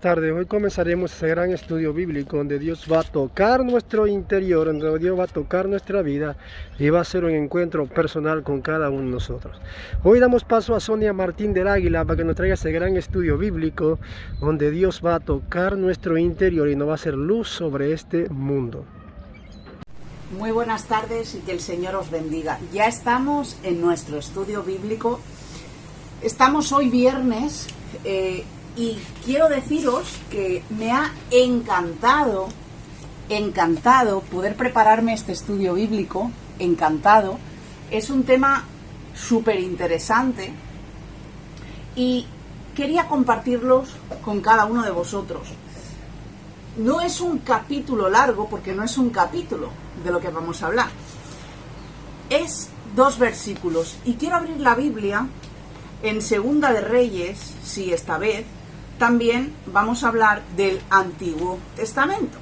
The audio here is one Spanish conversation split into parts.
tardes. Hoy comenzaremos ese gran estudio bíblico donde Dios va a tocar nuestro interior, donde Dios va a tocar nuestra vida y va a ser un encuentro personal con cada uno de nosotros. Hoy damos paso a Sonia Martín del Águila para que nos traiga ese gran estudio bíblico donde Dios va a tocar nuestro interior y nos va a hacer luz sobre este mundo. Muy buenas tardes y que el Señor os bendiga. Ya estamos en nuestro estudio bíblico. Estamos hoy viernes y quiero deciros que me ha encantado poder prepararme este estudio bíblico. Encantado. Es un tema súper interesante y quería compartirlos con cada uno de vosotros. No es un capítulo largo, porque no es un capítulo de lo que vamos a hablar. Es 2 versículos. Y quiero abrir la Biblia en Segunda de Reyes, sí, esta vez. También vamos a hablar del Antiguo Testamento.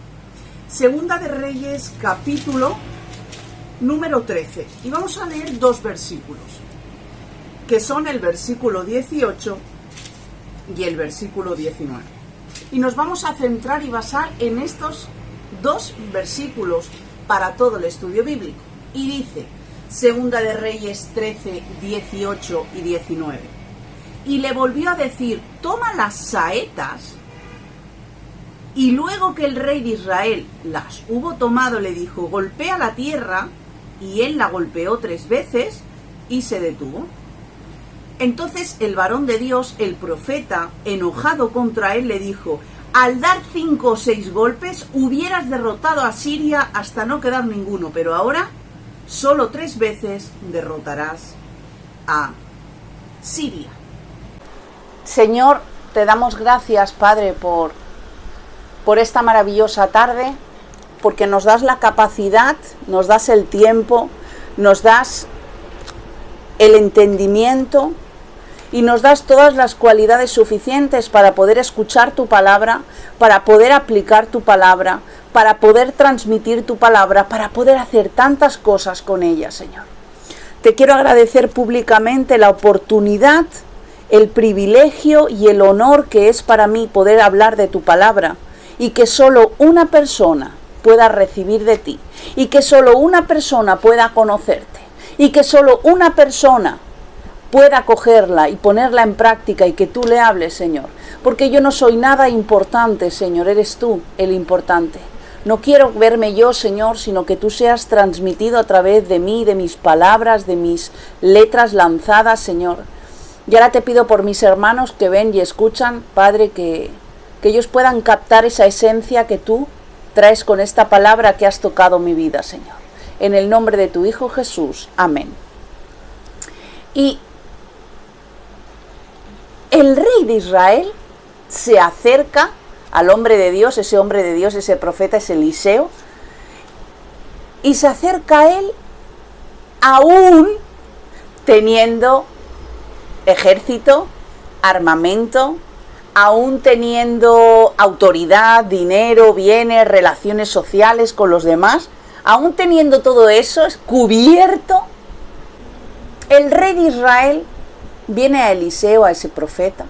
Segunda de Reyes, capítulo número 13. Y vamos a leer 2 versículos, que son el versículo 18 y el versículo 19. Y nos vamos a centrar y basar en estos 2 versículos para todo el estudio bíblico. Y dice, Segunda de Reyes 13, 18 y 19. Y le volvió a decir, toma las saetas. Y luego que el rey de Israel las hubo tomado, le dijo, golpea la tierra. Y él la golpeó 3 veces y se detuvo. Entonces el varón de Dios, el profeta, enojado contra él, le dijo, al dar 5 o 6 golpes hubieras derrotado a Siria hasta no quedar ninguno, pero ahora solo 3 veces derrotarás a Siria. Señor, te damos gracias, Padre, por esta maravillosa tarde, porque nos das la capacidad, nos das el tiempo, nos das el entendimiento y nos das todas las cualidades suficientes para poder escuchar tu palabra, para poder aplicar tu palabra, para poder transmitir tu palabra, para poder hacer tantas cosas con ella, Señor. Te quiero agradecer públicamente la oportunidad, el privilegio y el honor que es para mí poder hablar de tu palabra y que solo una persona pueda recibir de ti y que solo una persona pueda conocerte y que solo una persona pueda cogerla y ponerla en práctica y que tú le hables, Señor. Porque yo no soy nada importante, Señor, eres tú el importante. No quiero verme yo, Señor, sino que tú seas transmitido a través de mí, de mis palabras, de mis letras lanzadas, Señor. Y ahora te pido por mis hermanos que ven y escuchan, Padre, que ellos puedan captar esa esencia que tú traes con esta palabra que has tocado mi vida, Señor. En el nombre de tu Hijo Jesús. Amén. Y el rey de Israel se acerca al hombre de Dios, ese hombre de Dios, ese profeta, es Eliseo, y se acerca a él aún teniendo ejército, armamento, aún teniendo autoridad, dinero, bienes, relaciones sociales con los demás, aún teniendo todo eso cubierto, el rey de Israel viene a Eliseo, a ese profeta,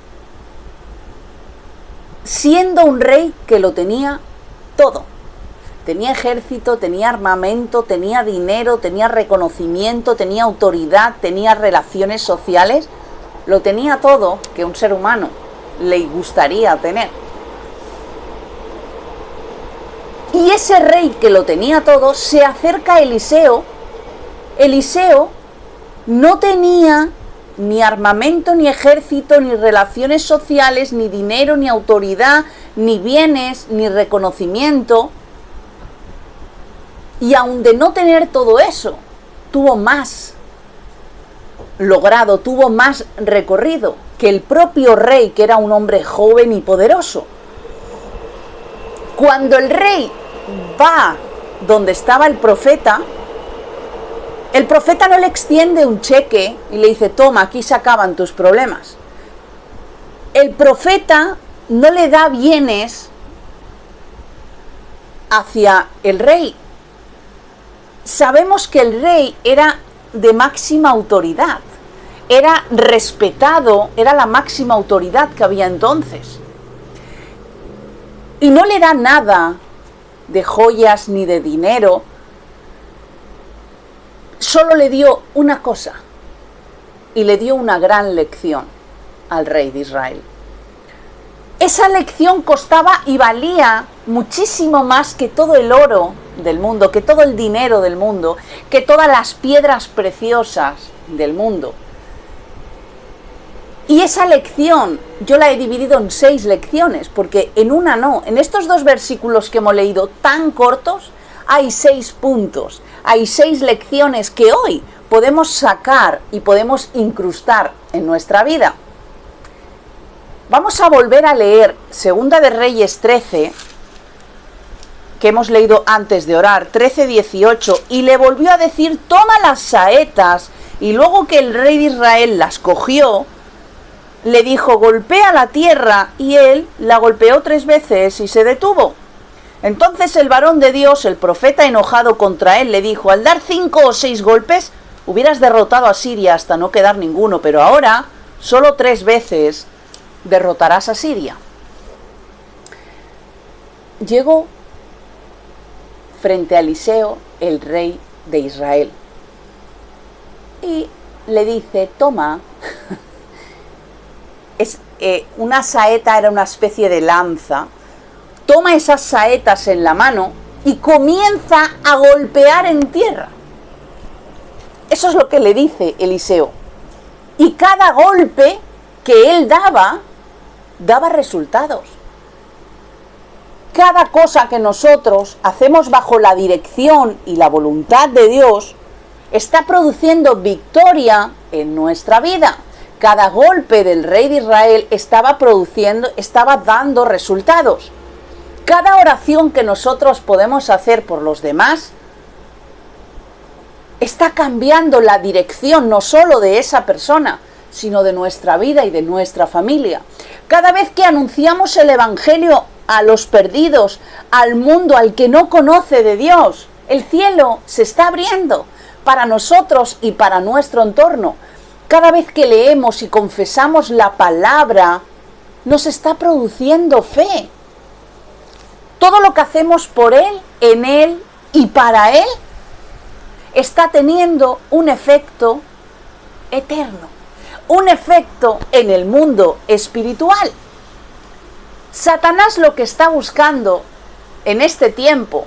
siendo un rey que lo tenía todo. Tenía ejército, tenía armamento, tenía dinero, tenía reconocimiento, tenía autoridad, tenía relaciones sociales. Lo tenía todo que un ser humano le gustaría tener. Y ese rey que lo tenía todo se acerca a Eliseo. Eliseo no tenía ni armamento, ni ejército, ni relaciones sociales, ni dinero, ni autoridad, ni bienes, ni reconocimiento. Y aun de no tener todo eso, tuvo más logrado, tuvo más recorrido que el propio rey, que era un hombre joven y poderoso. Cuando el rey va donde estaba el profeta no le extiende un cheque y le dice, toma, aquí se acaban tus problemas. El profeta no le da bienes hacia el rey. Sabemos que el rey era de máxima autoridad. era respetado, era la máxima autoridad que había entonces. y no le da nada de joyas ni de dinero, solo le dio una cosa, y le dio una gran lección al rey de Israel. Esa lección costaba y valía muchísimo más que todo el oro del mundo, que todo el dinero del mundo, que todas las piedras preciosas del mundo. Y esa lección yo la he dividido en 6 lecciones, porque en una no. En estos 2 versículos que hemos leído tan cortos, hay 6 puntos, hay 6 lecciones que hoy podemos sacar y podemos incrustar en nuestra vida. Vamos a volver a leer Segunda de Reyes 13, que hemos leído antes de orar, 13:18, y le volvió a decir: toma las saetas, y luego que el rey de Israel las cogió, le dijo: golpea la tierra, y él la golpeó 3 veces y se detuvo. Entonces el varón de Dios, el profeta, enojado contra él, le dijo: al dar 5 o 6 golpes, hubieras derrotado a Siria hasta no quedar ninguno, pero ahora solo 3 veces derrotarás a Siria. Llegó frente a Eliseo, el rey de Israel, y le dice: toma. Una saeta era una especie de lanza. Toma esas saetas en la mano y comienza a golpear en tierra. Eso es lo que le dice Eliseo. Y cada golpe que él daba resultados. Cada cosa que nosotros hacemos bajo la dirección y la voluntad de Dios está produciendo victoria en nuestra vida. Cada golpe del rey de Israel estaba dando resultados. Cada oración que nosotros podemos hacer por los demás está cambiando la dirección no solo de esa persona, sino de nuestra vida y de nuestra familia. Cada vez que anunciamos el Evangelio a los perdidos, al mundo, al que no conoce de Dios, el cielo se está abriendo para nosotros y para nuestro entorno. Cada vez que leemos y confesamos la palabra, nos está produciendo fe. Todo lo que hacemos por Él, en Él y para Él, está teniendo un efecto eterno, un efecto en el mundo espiritual. Satanás lo que está buscando en este tiempo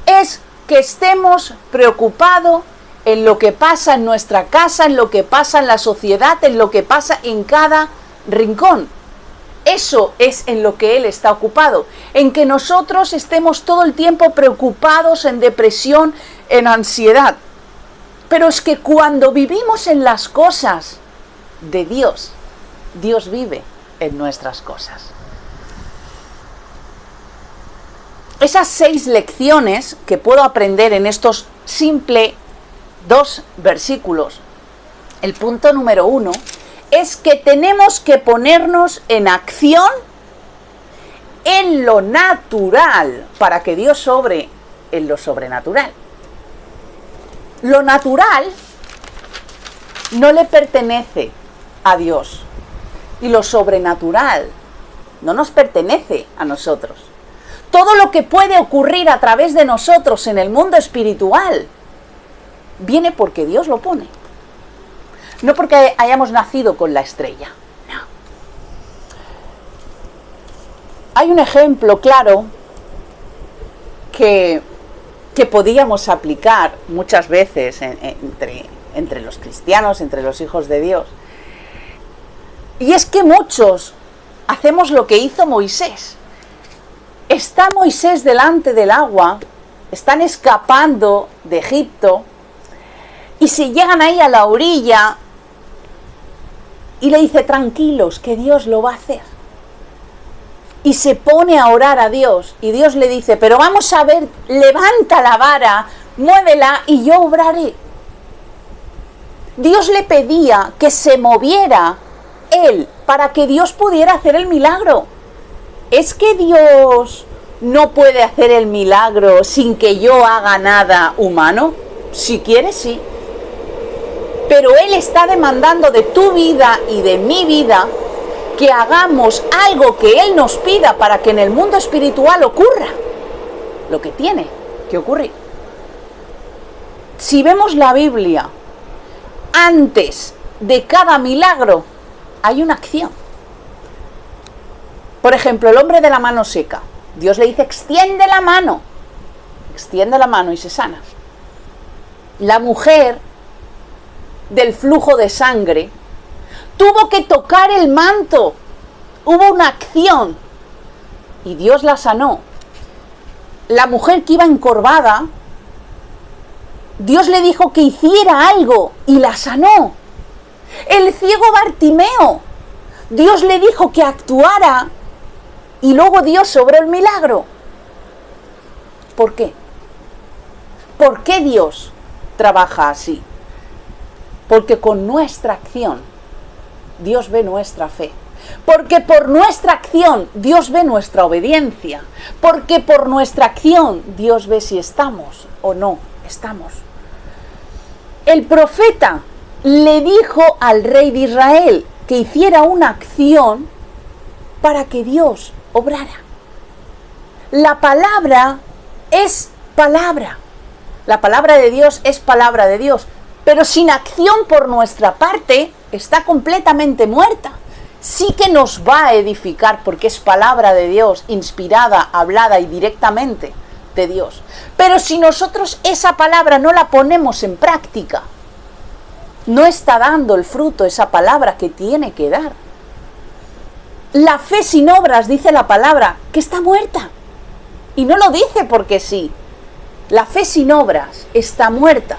es que estemos preocupados en lo que pasa en nuestra casa, en lo que pasa en la sociedad, en lo que pasa en cada rincón. Eso es en lo que él está ocupado, en que nosotros estemos todo el tiempo preocupados, en depresión, en ansiedad. Pero es que cuando vivimos en las cosas de Dios, Dios vive en nuestras cosas. Esas 6 lecciones que puedo aprender en estos simples 2 versículos. El punto número 1 es que tenemos que ponernos en acción en lo natural para que Dios obre en lo sobrenatural. Lo natural no le pertenece a Dios y lo sobrenatural no nos pertenece a nosotros. Todo lo que puede ocurrir a través de nosotros en el mundo espiritual viene porque Dios lo pone. No porque hayamos nacido con la estrella. No. Hay un ejemplo claro que podíamos aplicar muchas veces entre los cristianos, entre los hijos de Dios. Y es que muchos hacemos lo que hizo Moisés. Está Moisés delante del agua, están escapando de Egipto, y si llegan ahí a la orilla y le dice: tranquilos, que Dios lo va a hacer. Y se pone a orar a Dios y Dios le dice: pero vamos a ver, levanta la vara, muévela y yo obraré. Dios le pedía que se moviera él para que Dios pudiera hacer el milagro. ¿Es que Dios no puede hacer el milagro sin que yo haga nada humano? Si quiere, sí. Pero Él está demandando de tu vida y de mi vida que hagamos algo que Él nos pida para que en el mundo espiritual ocurra lo que tiene que ocurrir. Si vemos la Biblia, antes de cada milagro hay una acción. Por ejemplo, el hombre de la mano seca. Dios le dice, extiende la mano y se sana. La mujer del flujo de sangre tuvo que tocar el manto. Hubo una acción y Dios la sanó. La mujer que iba encorvada, Dios le dijo que hiciera algo y la sanó. El ciego Bartimeo, Dios le dijo que actuara y luego Dios obró el milagro. ¿Por qué? ¿Por qué Dios trabaja así? Porque con nuestra acción Dios ve nuestra fe. Porque por nuestra acción Dios ve nuestra obediencia. Porque por nuestra acción Dios ve si estamos o no estamos. El profeta le dijo al rey de Israel que hiciera una acción para que Dios obrara. La palabra es palabra. La palabra de Dios es palabra de Dios. Pero sin acción por nuestra parte está completamente muerta. Sí que nos va a edificar porque es palabra de Dios, inspirada, hablada y directamente de Dios. Pero si nosotros esa palabra no la ponemos en práctica, no está dando el fruto esa palabra que tiene que dar. La fe sin obras, dice la palabra, que está muerta. Y no lo dice porque sí. La fe sin obras está muerta.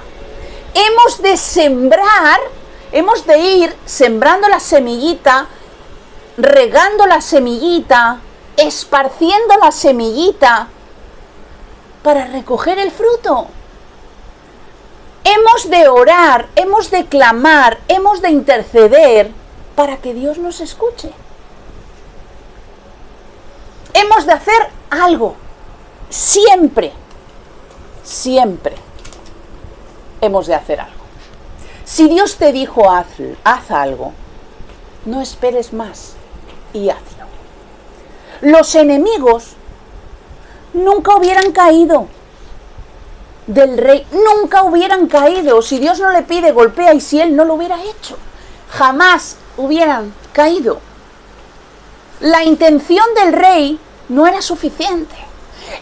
Hemos de sembrar, hemos de ir sembrando la semillita, regando la semillita, esparciendo la semillita para recoger el fruto. Hemos de orar, hemos de clamar, hemos de interceder para que Dios nos escuche. Hemos de hacer algo. Siempre, siempre hemos de hacer algo. Si Dios te dijo haz algo, no esperes más y hazlo. Los enemigos nunca hubieran caído del rey, nunca hubieran caído. Si Dios no le pide, golpea, y si Él no lo hubiera hecho, jamás hubieran caído. La intención del rey no era suficiente.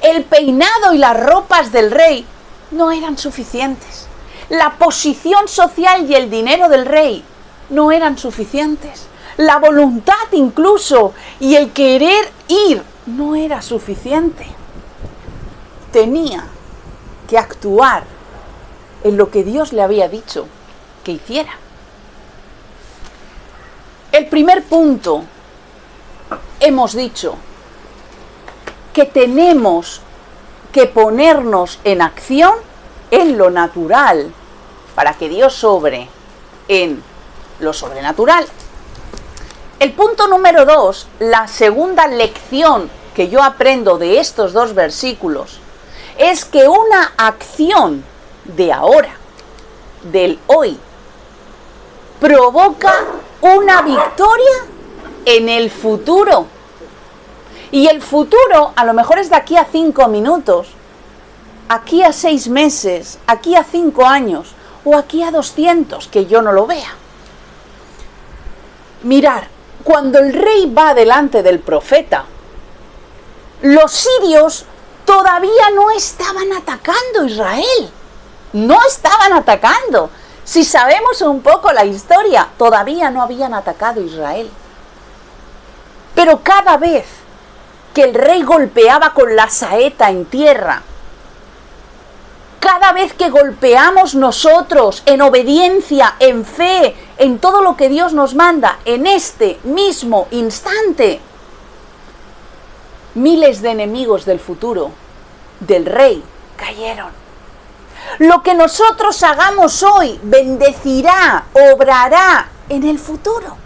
El peinado y las ropas del rey no eran suficientes. La posición social y el dinero del rey no eran suficientes. La voluntad incluso y el querer ir no era suficiente. Tenía que actuar en lo que Dios le había dicho que hiciera. El primer punto, hemos dicho que tenemos que ponernos en acción en lo natural para que Dios obre en lo sobrenatural. El punto número 2, la segunda lección que yo aprendo de estos dos versículos, es que una acción de ahora, del hoy, provoca una victoria en el futuro. Y el futuro a lo mejor es de aquí a 5 minutos, aquí a 6 meses, aquí a 5 años o aquí a 200, que yo no lo vea. Mirar, cuando el rey va delante del profeta, los sirios todavía no estaban atacando Israel. No estaban atacando. Si sabemos un poco la historia, todavía no habían atacado Israel. Pero cada vez que el rey golpeaba con la saeta en tierra, cada vez que golpeamos nosotros en obediencia, en fe, en todo lo que Dios nos manda, en este mismo instante, miles de enemigos del futuro, del rey, cayeron. Lo que nosotros hagamos hoy bendecirá, obrará en el futuro.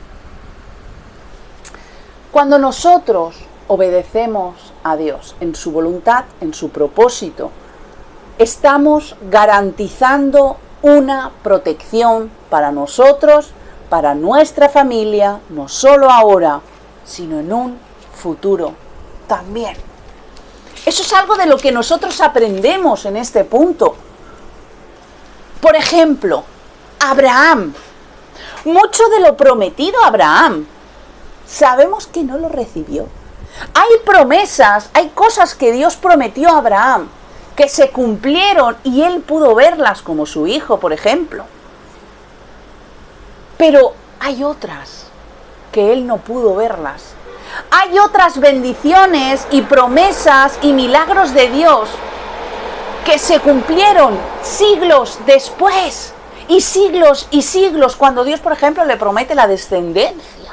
Cuando nosotros obedecemos a Dios en su voluntad, en su propósito, estamos garantizando una protección para nosotros, para nuestra familia, no solo ahora, sino en un futuro también. Eso es algo de lo que nosotros aprendemos en este punto. Por ejemplo, Abraham. Mucho de lo prometido a Abraham, sabemos que no lo recibió. Hay promesas, hay cosas que Dios prometió a Abraham, que se cumplieron y él pudo verlas, como su hijo, por ejemplo. Pero hay otras que él no pudo verlas. Hay otras bendiciones y promesas y milagros de Dios que se cumplieron siglos después, y siglos, cuando Dios, por ejemplo, le promete la descendencia.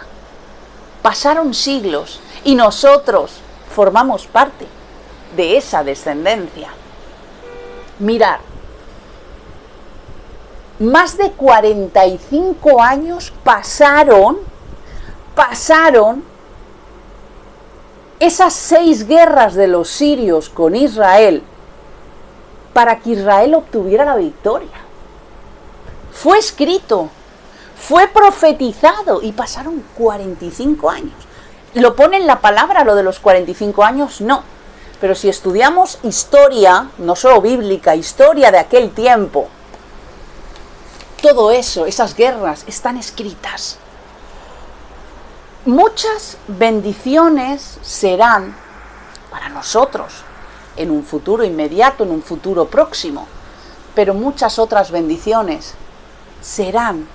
Pasaron siglos y nosotros formamos parte de esa descendencia. Mirad, más de 45 años pasaron esas 6 guerras de los sirios con Israel para que Israel obtuviera la victoria. Fue escrito, fue profetizado y pasaron 45 años. ¿Lo pone en la palabra lo de los 45 años? No. Pero si estudiamos historia, no solo bíblica, historia de aquel tiempo, todo eso, esas guerras, están escritas. Muchas bendiciones serán para nosotros en un futuro inmediato, en un futuro próximo, pero muchas otras bendiciones serán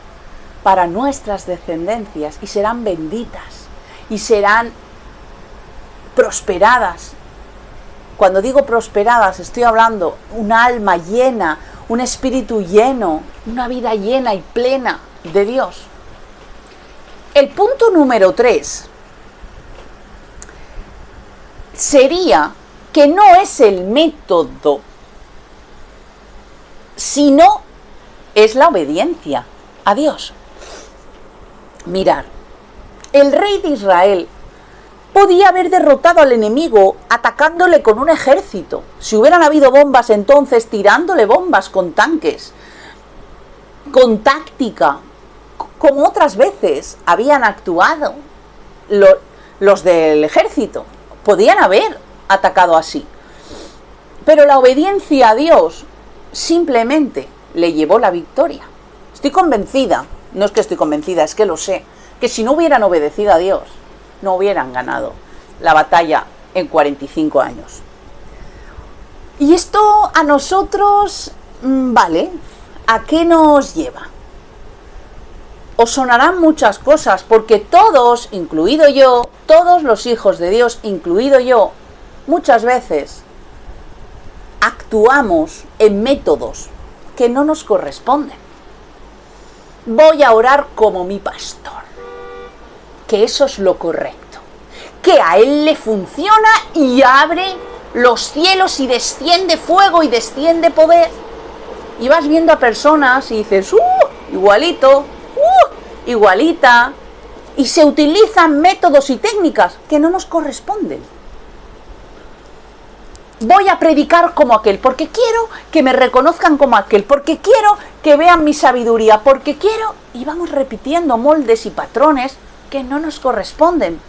para nuestras descendencias y serán benditas y serán prosperadas. Cuando digo prosperadas, estoy hablando un alma llena, un espíritu lleno, una vida llena y plena de Dios. El punto número 3 sería que no es el método, sino es la obediencia a Dios. Mirad, el rey de Israel podía haber derrotado al enemigo atacándole con un ejército. Si hubieran habido bombas entonces, tirándole bombas con tanques, con táctica, como otras veces habían actuado los del ejército. Podían haber atacado así. Pero la obediencia a Dios simplemente le llevó la victoria. Estoy convencida, no es que estoy convencida, es que lo sé, que si no hubieran obedecido a Dios, no hubieran ganado la batalla en 45 años. Y esto a nosotros, ¿vale? ¿A qué nos lleva? Os sonarán muchas cosas, porque todos, incluido yo, todos los hijos de Dios, incluido yo, muchas veces actuamos en métodos que no nos corresponden. Voy a orar como mi pastor, que eso es lo correcto, que a él le funciona y abre los cielos y desciende fuego y desciende poder. Y vas viendo a personas y dices, igualito, igualita, y se utilizan métodos y técnicas que no nos corresponden. Voy a predicar como aquel, porque quiero que me reconozcan como aquel, porque quiero que vean mi sabiduría, porque quiero, y vamos repitiendo moldes y patrones que no nos corresponden.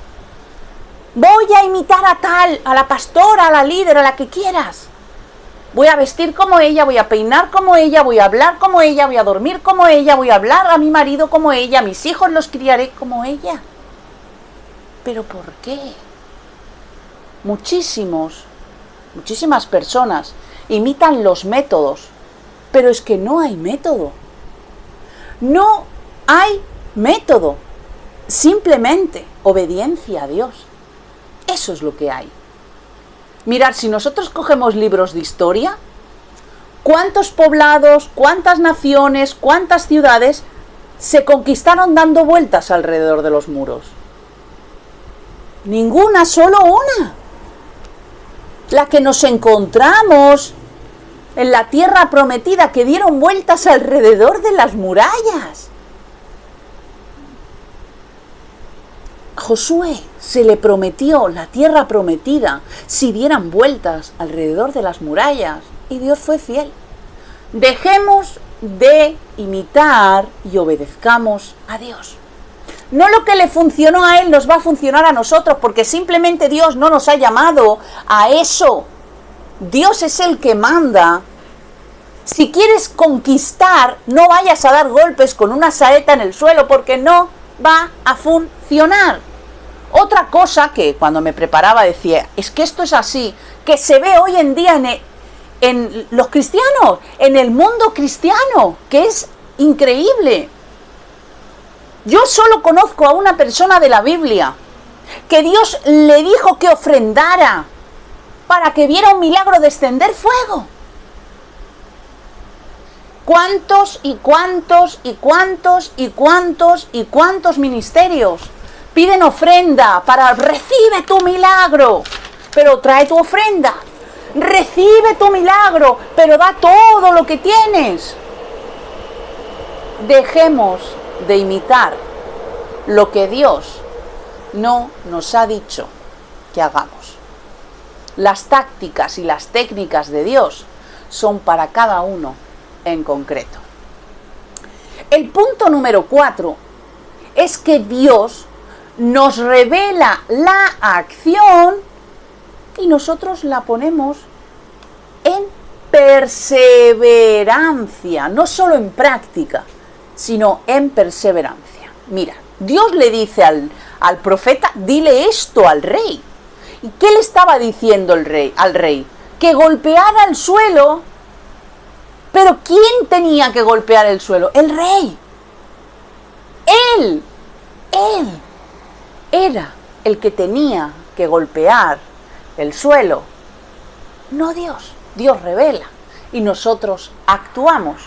Voy a imitar a tal, a la pastora, a la líder, a la que quieras. Voy a vestir como ella, voy a peinar como ella, voy a hablar como ella, voy a dormir como ella, voy a hablar a mi marido como ella, a mis hijos los criaré como ella. ¿Pero por qué? Muchísimas personas imitan los métodos, pero es que no hay método. No hay método. Simplemente obediencia a Dios. Eso es lo que hay. Mirad, si nosotros cogemos libros de historia, ¿cuántos poblados, cuántas naciones, cuántas ciudades se conquistaron dando vueltas alrededor de los muros? Ninguna, solo una. La que nos encontramos en la tierra prometida, que dieron vueltas alrededor de las murallas. A Josué se le prometió la tierra prometida si dieran vueltas alrededor de las murallas, y Dios fue fiel. Dejemos de imitar y obedezcamos a Dios. No lo que le funcionó a él nos va a funcionar a nosotros, porque simplemente Dios no nos ha llamado a eso. Dios es el que manda. Si quieres conquistar, no vayas a dar golpes con una saeta en el suelo, porque no va a funcionar. Otra cosa que cuando me preparaba decía, es que esto es así, que se ve hoy en día en los cristianos, en el mundo cristiano, que es increíble. Yo solo conozco a una persona de la Biblia que Dios le dijo que ofrendara para que viera un milagro de extender fuego. ¿Cuántos y cuántos y cuántos y cuántos y cuántos ministerios piden ofrenda para recibe tu milagro, pero trae tu ofrenda? Recibe tu milagro, pero da todo lo que tienes. Dejemos de imitar lo que Dios no nos ha dicho que hagamos. Las tácticas y las técnicas de Dios son para cada uno en concreto. El punto número 4 es que Dios nos revela la acción y nosotros la ponemos en perseverancia, no solo en práctica, sino en perseverancia. Mira, Dios le dice al profeta, dile esto al rey. ¿Y qué le estaba diciendo al rey? Que golpeara el suelo. Pero ¿quién tenía que golpear el suelo? El rey. Él era el que tenía que golpear el suelo, no Dios. Dios revela y nosotros actuamos.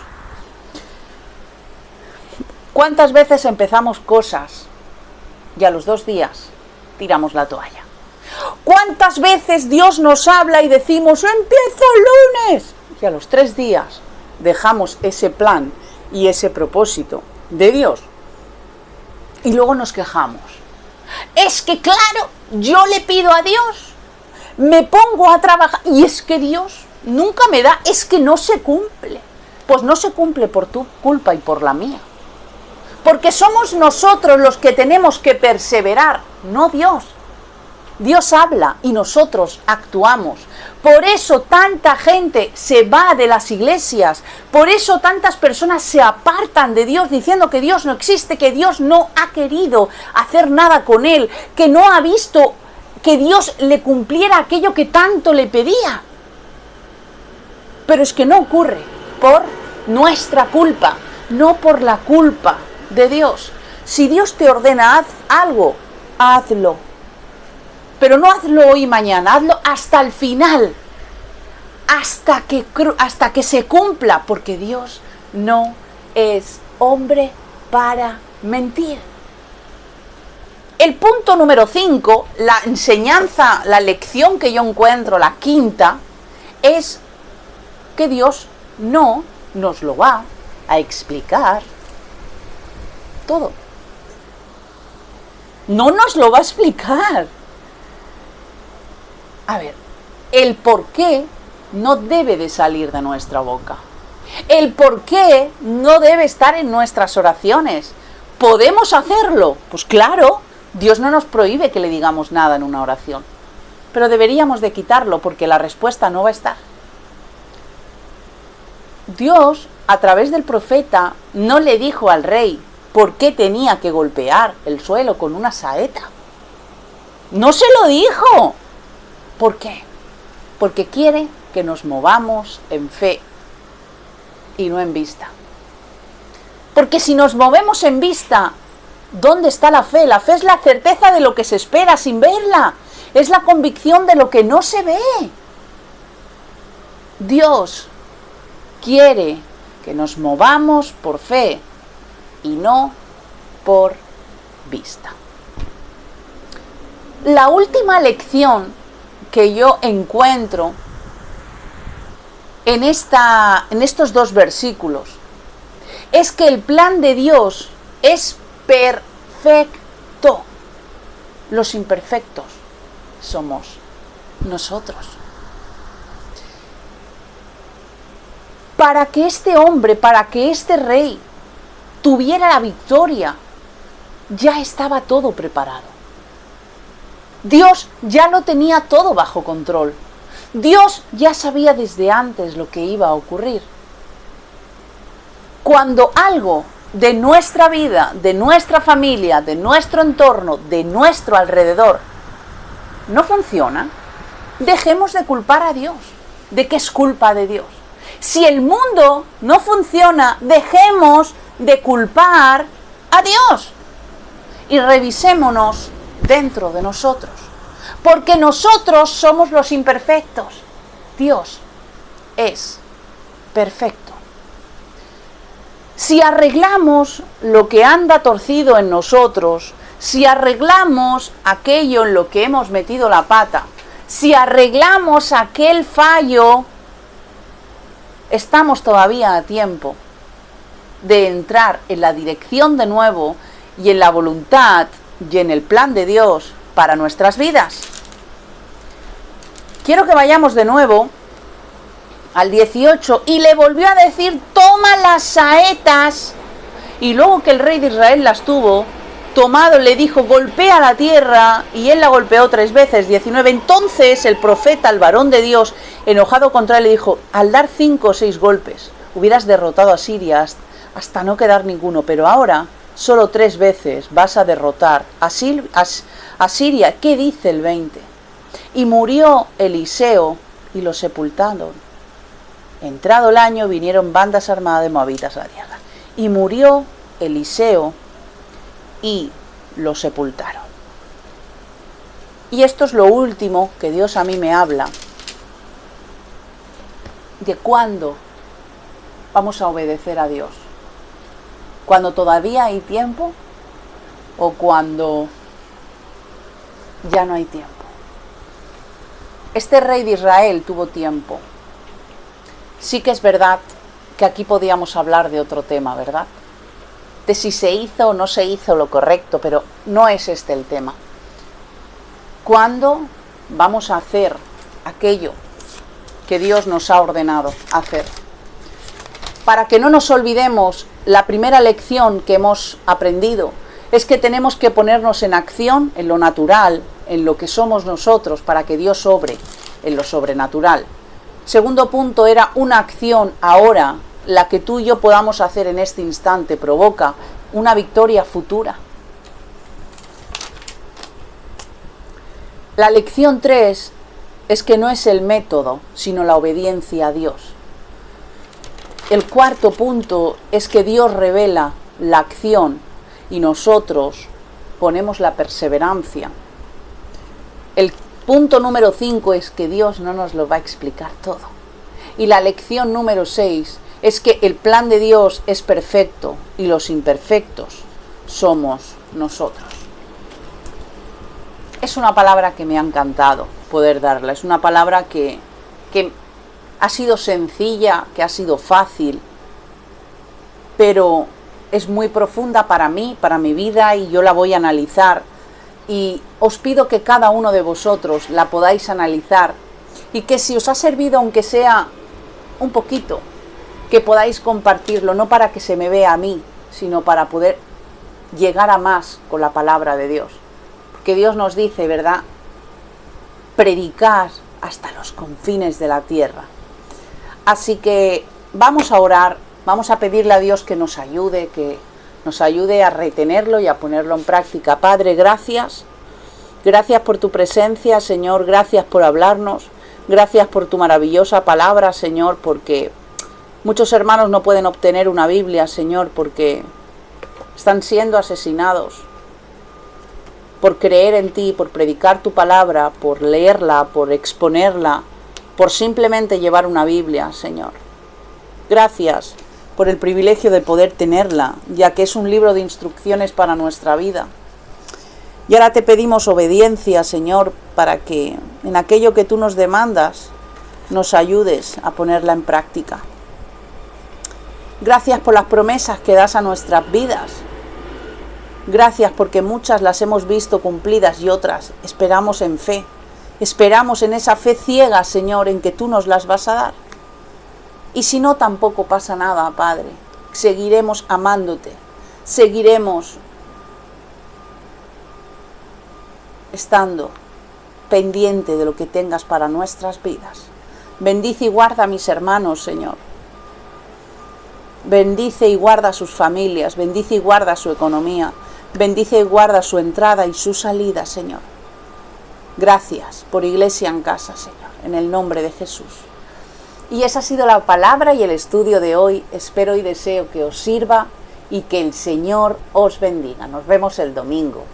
¿Cuántas veces empezamos cosas y a los 2 días tiramos la toalla? ¿Cuántas veces Dios nos habla y decimos empiezo el lunes y a los 3 días dejamos ese plan y ese propósito de Dios? Y luego nos quejamos. Es que claro, yo le pido a Dios, me pongo a trabajar y es que Dios nunca me da, es que no se cumple. Pues no se cumple por tu culpa y por la mía. Porque somos nosotros los que tenemos que perseverar, no Dios. Dios habla y nosotros actuamos. Por eso tanta gente se va de las iglesias. Por eso tantas personas se apartan de Dios diciendo que Dios no existe, que Dios no ha querido hacer nada con él, que no ha visto que Dios le cumpliera aquello que tanto le pedía. Pero es que no ocurre por nuestra culpa, no por la culpa de Dios. Si Dios te ordena haz algo, hazlo. Pero no hazlo hoy y mañana, hazlo hasta el final, hasta que se cumpla, porque Dios no es hombre para mentir. El punto número 5, la enseñanza, la lección que yo encuentro, la quinta, es que Dios no nos lo va a explicar todo. No nos lo va a explicar. A ver, el por qué no debe de salir de nuestra boca. El por qué no debe estar en nuestras oraciones. ¿Podemos hacerlo? Pues claro, Dios no nos prohíbe que le digamos nada en una oración. Pero deberíamos de quitarlo porque la respuesta no va a estar. Dios, a través del profeta, no le dijo al rey por qué tenía que golpear el suelo con una saeta. No se lo dijo. ¿Por qué? Porque quiere que nos movamos en fe y no en vista. Porque si nos movemos en vista, ¿dónde está la fe? La fe es la certeza de lo que se espera sin verla. Es la convicción de lo que no se ve. Dios quiere que nos movamos por fe y no por vista. La última lección que yo encuentro en estos 2 versículos es que el plan de Dios es perfecto. Los imperfectos somos nosotros. Para que este hombre, para que este rey tuviera la victoria, ya estaba todo preparado. Dios ya lo tenía todo bajo control. Dios ya sabía desde antes lo que iba a ocurrir. Cuando algo de nuestra vida, de nuestra familia, de nuestro entorno, de nuestro alrededor no funciona, dejemos de culpar a Dios, de que es culpa de Dios. Si el mundo no funciona, dejemos de culpar a Dios y revisémonos dentro de nosotros, porque nosotros somos los imperfectos. Dios es perfecto. Si arreglamos lo que anda torcido en nosotros, si arreglamos aquello en lo que hemos metido la pata, si arreglamos aquel fallo, estamos todavía a tiempo de entrar en la dirección de nuevo y en la voluntad y en el plan de Dios para nuestras vidas. Quiero que vayamos de nuevo al 18, y le volvió a decir: toma las saetas. Y luego que el rey de Israel las tuvo tomado, le dijo: golpea la tierra, y él la golpeó 3 veces. 19, entonces el profeta, el varón de Dios, enojado contra él, le dijo: al dar 5 o 6 golpes hubieras derrotado a Siria hasta no quedar ninguno, pero ahora solo 3 veces vas a derrotar a Siria. ¿Qué dice el 20? Y murió Eliseo y lo sepultaron. Entrado el año, vinieron bandas armadas de moabitas a la tierra. Y murió Eliseo y lo sepultaron. Y esto es lo último que Dios a mí me habla de cuándo vamos a obedecer a Dios. ¿Cuando todavía hay tiempo o cuando ya no hay tiempo? Este rey de Israel tuvo tiempo. Sí que es verdad que aquí podíamos hablar de otro tema, ¿verdad? De si se hizo o no se hizo lo correcto, pero no es este el tema. ¿Cuándo vamos a hacer aquello que Dios nos ha ordenado hacer? Para que no nos olvidemos, la primera lección que hemos aprendido es que tenemos que ponernos en acción, en lo natural, en lo que somos nosotros, para que Dios obre en lo sobrenatural. Segundo punto era una acción ahora, la que tú y yo podamos hacer en este instante, provoca una victoria futura. La lección 3 es que no es el método, sino la obediencia a Dios. El cuarto punto es que Dios revela la acción y nosotros ponemos la perseverancia. El punto número 5 es que Dios no nos lo va a explicar todo. Y la lección número 6 es que el plan de Dios es perfecto y los imperfectos somos nosotros. Es una palabra que me ha encantado poder darla. Es una palabra que ha sido sencilla, que ha sido fácil, pero es muy profunda para mí, para mi vida, y yo la voy a analizar. Y os pido que cada uno de vosotros la podáis analizar y que si os ha servido, aunque sea un poquito, que podáis compartirlo, no para que se me vea a mí, sino para poder llegar a más con la palabra de Dios. Porque Dios nos dice, ¿verdad? Predicad hasta los confines de la tierra. Así que vamos a orar, vamos a pedirle a Dios que nos ayude a retenerlo y a ponerlo en práctica. Padre, gracias. Gracias por tu presencia, Señor. Gracias por hablarnos. Gracias por tu maravillosa palabra, Señor, porque muchos hermanos no pueden obtener una Biblia, Señor, porque están siendo asesinados por creer en ti, por predicar tu palabra, por leerla, por exponerla, por simplemente llevar una Biblia, Señor. Gracias por el privilegio de poder tenerla, ya que es un libro de instrucciones para nuestra vida. Y ahora te pedimos obediencia, Señor, para que en aquello que tú nos demandas, nos ayudes a ponerla en práctica. Gracias por las promesas que das a nuestras vidas. Gracias porque muchas las hemos visto cumplidas y otras esperamos en fe. Esperamos en esa fe ciega, Señor, en que tú nos las vas a dar. Y si no, tampoco pasa nada, Padre. Seguiremos amándote. Seguiremos estando pendiente de lo que tengas para nuestras vidas. Bendice y guarda a mis hermanos, Señor. Bendice y guarda a sus familias, bendice y guarda su economía, bendice y guarda su entrada y su salida, Señor. Gracias por Iglesia en Casa, Señor, en el nombre de Jesús. Y esa ha sido la palabra y el estudio de hoy. Espero y deseo que os sirva y que el Señor os bendiga. Nos vemos el domingo.